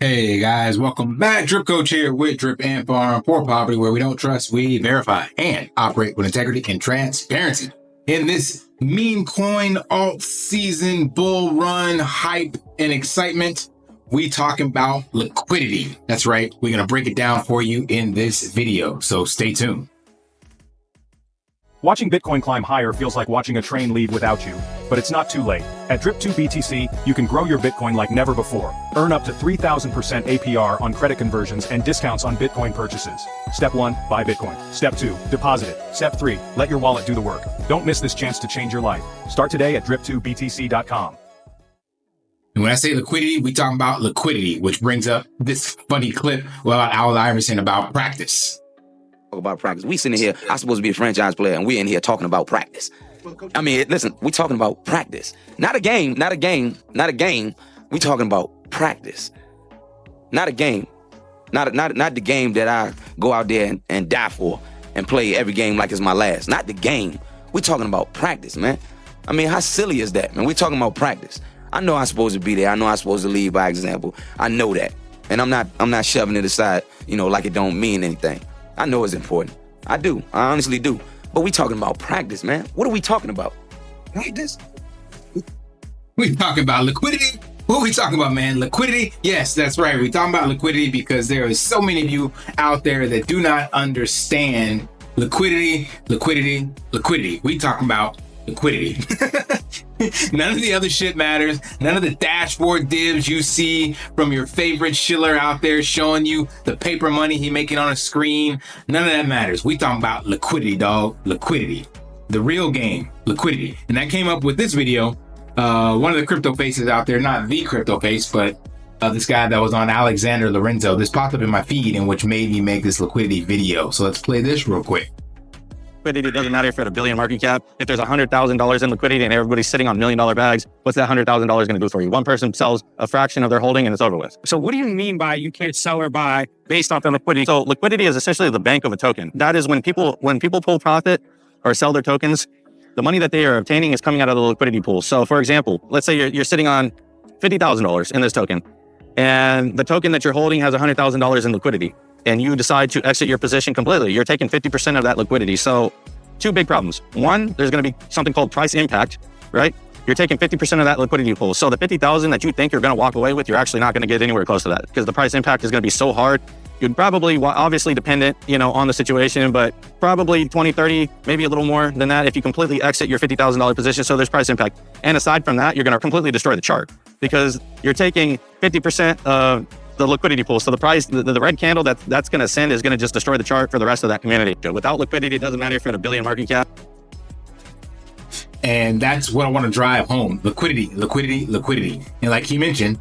Hey guys, welcome back. Drip Coach here with Drip and Farm for Poverty, where we don't trust, we verify and operate with integrity and transparency. In this Memecoin alt season bull run hype and excitement, we talking about liquidity. That's right. We're going to break it down for you in this video. So stay tuned. Watching Bitcoin climb higher feels like watching a train leave without you, but it's not too late. At Drip2 BTC, you can grow your Bitcoin like never before. Earn up to 3,000% APR on credit conversions and discounts on Bitcoin purchases. Step 1, buy Bitcoin. Step 2, deposit it. Step 3, let your wallet do the work. Don't miss this chance to change your life. Start today at drip2btc.com. And when I say liquidity, we talking about liquidity, which brings up this funny clip about Al Iverson about practice. About practice. We sitting here, I'm supposed to be a franchise player, and we're in here talking about practice. I mean, listen, we're talking about practice. Not a game. We're talking about practice. Not a game. Not the game that I go out there and die for and play every game like it's my last. Not the game. We're talking about practice, man. I mean, how silly is that, man? We're talking about practice. I know I'm supposed to be there. I know I'm supposed to lead by example. I know that. And I'm not shoving it aside, like it don't mean anything. I know it's important. I do. I honestly do. But we talking about practice, man. What are we talking about? Practice? We talking about liquidity. What are we talking about, man? Liquidity? Yes, that's right. We talking about liquidity because there are so many of you out there that do not understand liquidity. We talking about liquidity. None of the other shit matters. None of the dashboard divs you see from your favorite shiller out there showing you the paper money he making on a screen. None of that matters. We talking about liquidity, dog. Liquidity. The real game. Liquidity. And that came up with this video. One of the crypto faces out there, not the crypto face, but this guy that was on Alexander Lorenzo. This popped up in my feed, and which made me make this liquidity video. So let's play this real quick. Liquidity, it doesn't matter if you're at $1 billion market cap. If there's $100,000 in liquidity and everybody's sitting on $1 million bags, what's that $100,000 going to do for you? One person sells a fraction of their holding and it's over with. So what do you mean by you can't sell or buy based off the liquidity? So liquidity is essentially the bank of a token. That is when people pull profit or sell their tokens, the money that they are obtaining is coming out of the liquidity pool. So for example, let's say you're sitting on $50,000 in this token, and the token that you're holding has $100,000 in liquidity, and you decide to exit your position completely. You're taking 50% of that liquidity. So two big problems. One, there's going to be something called price impact, right? You're taking 50% of that liquidity pool. So the 50,000 that you think you're going to walk away with, you're actually not going to get anywhere close to that because the price impact is going to be so hard. You'd probably, obviously dependent, on the situation, but probably 20, 30, maybe a little more than that if you completely exit your $50,000 position. So there's price impact. And aside from that, you're going to completely destroy the chart because you're taking 50% of the liquidity pool. So the price, the red candle that's going to send is going to just destroy the chart for the rest of that community. Without liquidity, it doesn't matter if you're at $1 billion market cap. And that's what I want to drive home. Liquidity. And like he mentioned,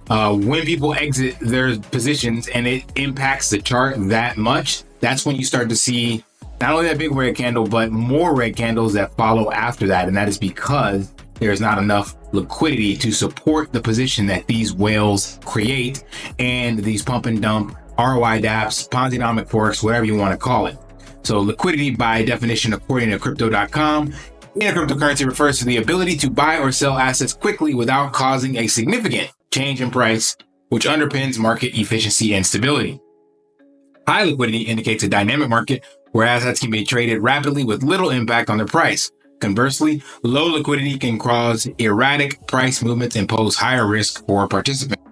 when people exit their positions and it impacts the chart that much, that's when you start to see not only that big red candle, but more red candles that follow after that. And that is because there's not enough liquidity to support the position that these whales create and these pump and dump ROI DApps, Ponzi-nomic forks, whatever you want to call it. So liquidity by definition, according to crypto.com, in a cryptocurrency refers to the ability to buy or sell assets quickly without causing a significant change in price, which underpins market efficiency and stability. High liquidity indicates a dynamic market where assets can be traded rapidly with little impact on their price. Conversely, low liquidity can cause erratic price movements and pose higher risk for participants.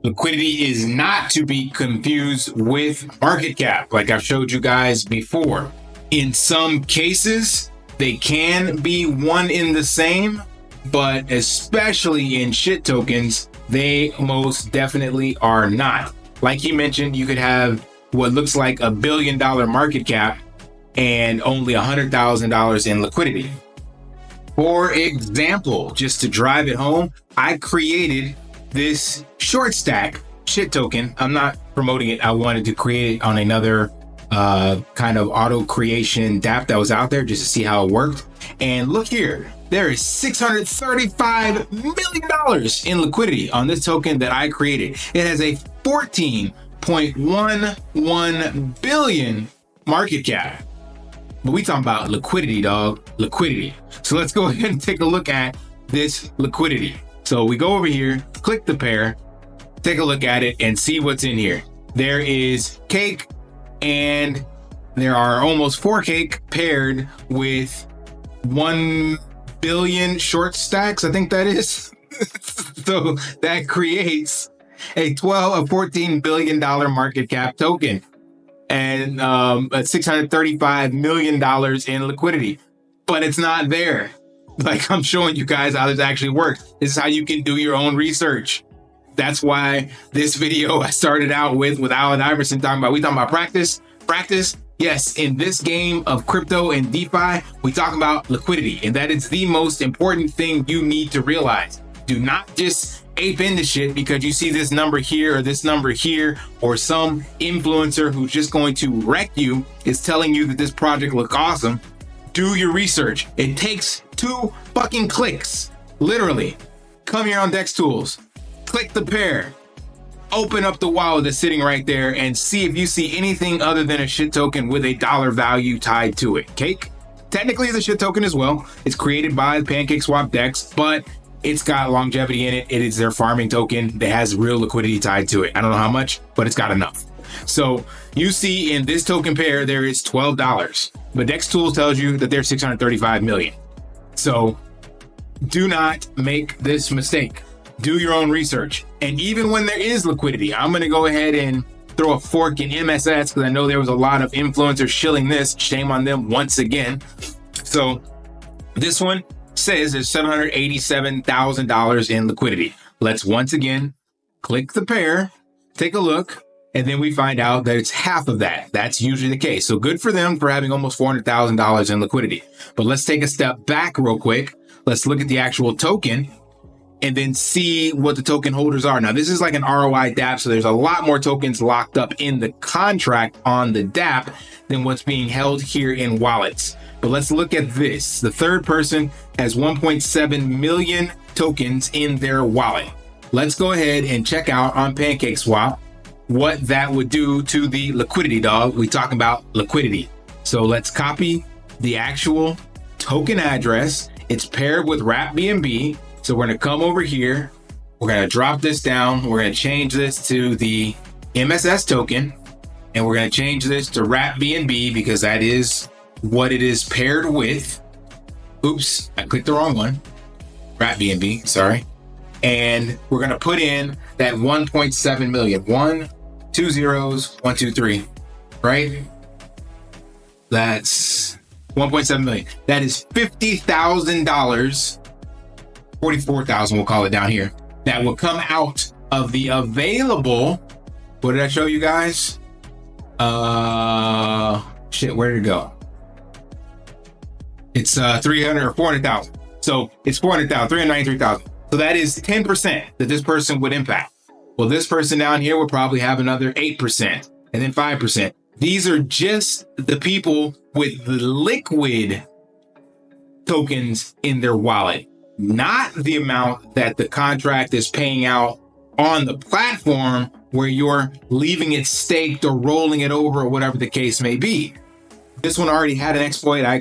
Liquidity is not to be confused with market cap, like I've showed you guys before. In some cases, they can be one in the same, but especially in shit tokens, they most definitely are not. Like he mentioned, you could have what looks like $1 billion market cap and only $100,000 in liquidity. For example, just to drive it home, I created this short stack shit token. I'm not promoting it. I wanted to create it on another kind of auto creation DApp that was out there just to see how it worked. And look here, there is $635 million in liquidity on this token that I created. It has a 14.11 billion market cap. But we talking about liquidity, dog. Liquidity. So let's go ahead and take a look at this liquidity. So we go over here, click the pair, take a look at it and see what's in here. There is cake, and there are almost 4 cake paired with 1 billion short stacks. I think that is. So that creates a $14 billion market cap token and $635 million in liquidity. But it's not there. Like, I'm showing you guys how this actually works. This is how you can do your own research. That's why this video I started out with Iverson talking about practice. Yes, in this game of crypto and DeFi, we talk about liquidity, and that is the most important thing you need to realize. Do not just ape into shit because you see this number here or this number here, or some influencer who's just going to wreck you is telling you that this project looks awesome. Do your research. It takes 2 fucking clicks. Literally. Come here on Dex Tools. Click the pair. Open up the wallet that's sitting right there and see if you see anything other than a shit token with a dollar value tied to it. Cake technically is a shit token as well. It's created by the Pancakeswap Dex, but it's got longevity in it. It is their farming token that has real liquidity tied to it. I don't know how much, but it's got enough. So you see in this token pair, there is $12, but Dex Tools tells you that there's 635 million. So do not make this mistake. Do your own research. And even when there is liquidity, I'm going to go ahead and throw a fork in MSS because I know there was a lot of influencers shilling this. Shame on them once again. So this one says there's $787,000 in liquidity. Let's once again click the pair, take a look, and then we find out that it's half of that. That's usually the case. So good for them for having almost $400,000 in liquidity. But let's take a step back real quick. Let's look at the actual token and then see what the token holders are. Now, this is like an ROI DApp, so there's a lot more tokens locked up in the contract on the DApp than what's being held here in wallets. But let's look at this. The third person has 1.7 million tokens in their wallet. Let's go ahead and check out on Pancakeswap what that would do to the liquidity, dog. We talk about liquidity. So let's copy the actual token address. It's paired with wrap BNB. So we're going to come over here. We're going to drop this down. We're going to change this to the MSS token. And we're going to change this to wrap BNB because that is what it is paired with. Oops, I clicked the wrong one. Wrap BNB, sorry. And we're going to put in that 1.7 million. 1, 2 zeros, 1, 2, 3, right? That's 1.7 million. That is $50,000. 44,000, we'll call it down here. That will come out of the available. What did I show you guys? Shit, where did it go? It's 300 or 400,000. So it's 400,000, 393,000. So that is 10% that this person would impact. Well, this person down here would probably have another 8% and then 5%. These are just the people with the liquid tokens in their wallet, not the amount that the contract is paying out on the platform where you're leaving it staked or rolling it over or whatever the case may be. This one already had an exploit. I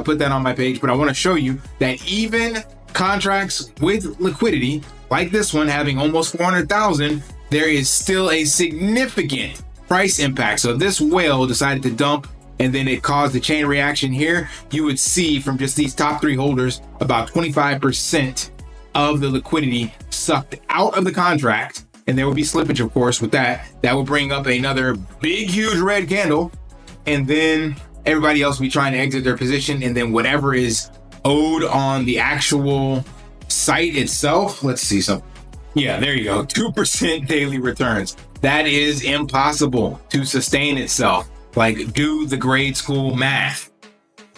put that on my page, but I want to show you that even contracts with liquidity, like this one having almost 400,000, there is still a significant price impact. So if this whale decided to dump and then it caused the chain reaction here, you would see from just these top 3 holders, about 25% of the liquidity sucked out of the contract. And there would be slippage, of course, with that. That would bring up another big, huge red candle. And then everybody else will be trying to exit their position. And then whatever is owed on the actual site itself, let's see something. Yeah, there you go. 2% daily returns. That is impossible to sustain itself. Like, do the grade school math.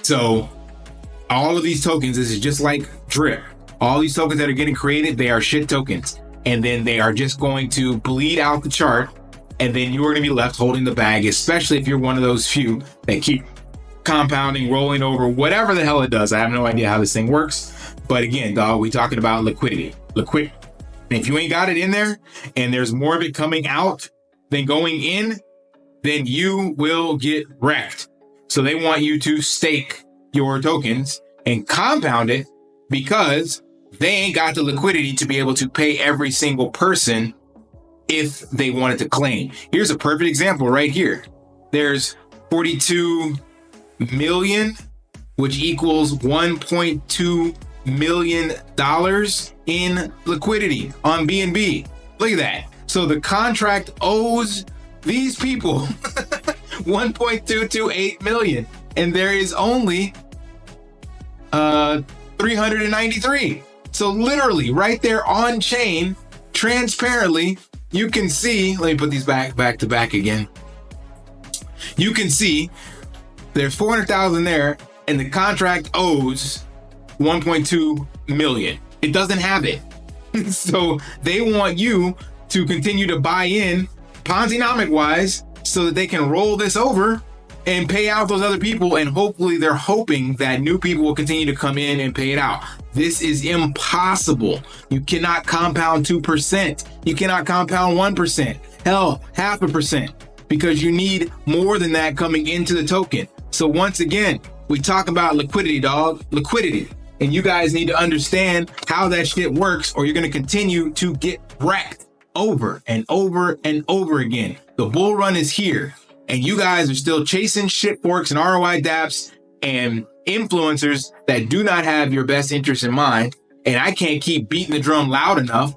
So all of these tokens, this is just like drip. All these tokens that are getting created, they are shit tokens. And then they are just going to bleed out the chart. And then you're going to be left holding the bag, especially if you're one of those few that keep compounding, rolling over, whatever the hell it does. I have no idea how this thing works. But again, dog, we talking about liquidity. And if you ain't got it in there and there's more of it coming out than going in, then you will get wrecked. So they want you to stake your tokens and compound it because they ain't got the liquidity to be able to pay every single person if they wanted to claim. Here's a perfect example right here. There's 42 million, which equals $1.2 million in liquidity on BNB. Look at that. So the contract owes these people 1.228 million, and there is only 393. So literally right there on chain, transparently, you can see, let me put these back to back again. You can see there's 400,000 there, and the contract owes 1.2 million. It doesn't have it. So they want you to continue to buy in Ponzi-nomic wise so that they can roll this over and pay out those other people, and hopefully they're hoping that new people will continue to come in and pay it out. This is impossible. You cannot compound 2%. You cannot compound 1%. Hell, 0.5%, because you need more than that coming into the token. So once again, we talk about liquidity, dog. Liquidity. And you guys need to understand how that shit works, or you're going to continue to get wrecked over and over and over again. The bull run is here, and you guys are still chasing shit forks and ROI DApps and influencers that do not have your best interest in mind. And I can't keep beating the drum loud enough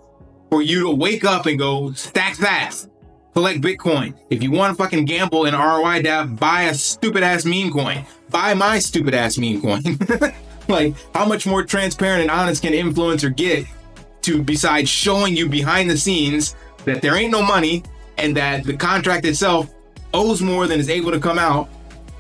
for you to wake up and go stack fast, collect Bitcoin. If you want to fucking gamble in ROI DApp, buy a stupid ass meme coin. Buy my stupid ass meme coin. Like, how much more transparent and honest can an influencer get to, besides showing you behind the scenes that there ain't no money and that the contract itself owes more than is able to come out,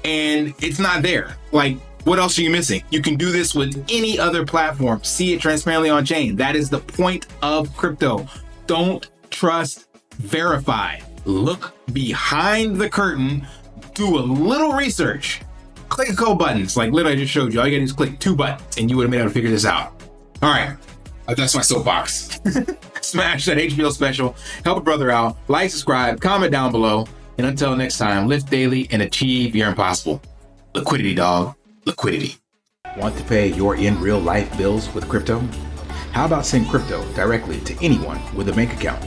and it's not there? Like, what else are you missing? You can do this with any other platform. See it transparently on chain. That is the point of crypto. Don't trust, verify. Look behind the curtain. Do a little research. Click a couple buttons, like literally I just showed you. All you gotta do is click 2 buttons and you would have been able to figure this out. All right, that's my soapbox. Smash that HBO special, help a brother out, like, subscribe, comment down below, and until next time, lift daily and achieve your impossible. Liquidity, dog. Liquidity. Want to pay your in real life bills with crypto? How about send crypto directly to anyone with a bank account?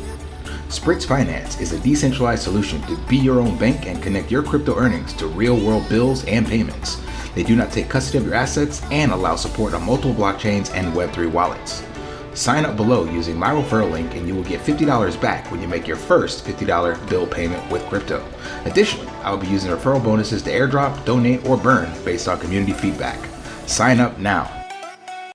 Spritz Finance is a decentralized solution to be your own bank and connect your crypto earnings to real-world bills and payments. They do not take custody of your assets and allow support on multiple blockchains and Web3 wallets. Sign up below using my referral link and you will get $50 back when you make your first $50 bill payment with crypto. Additionally, I will be using referral bonuses to airdrop, donate, or burn based on community feedback. Sign up now.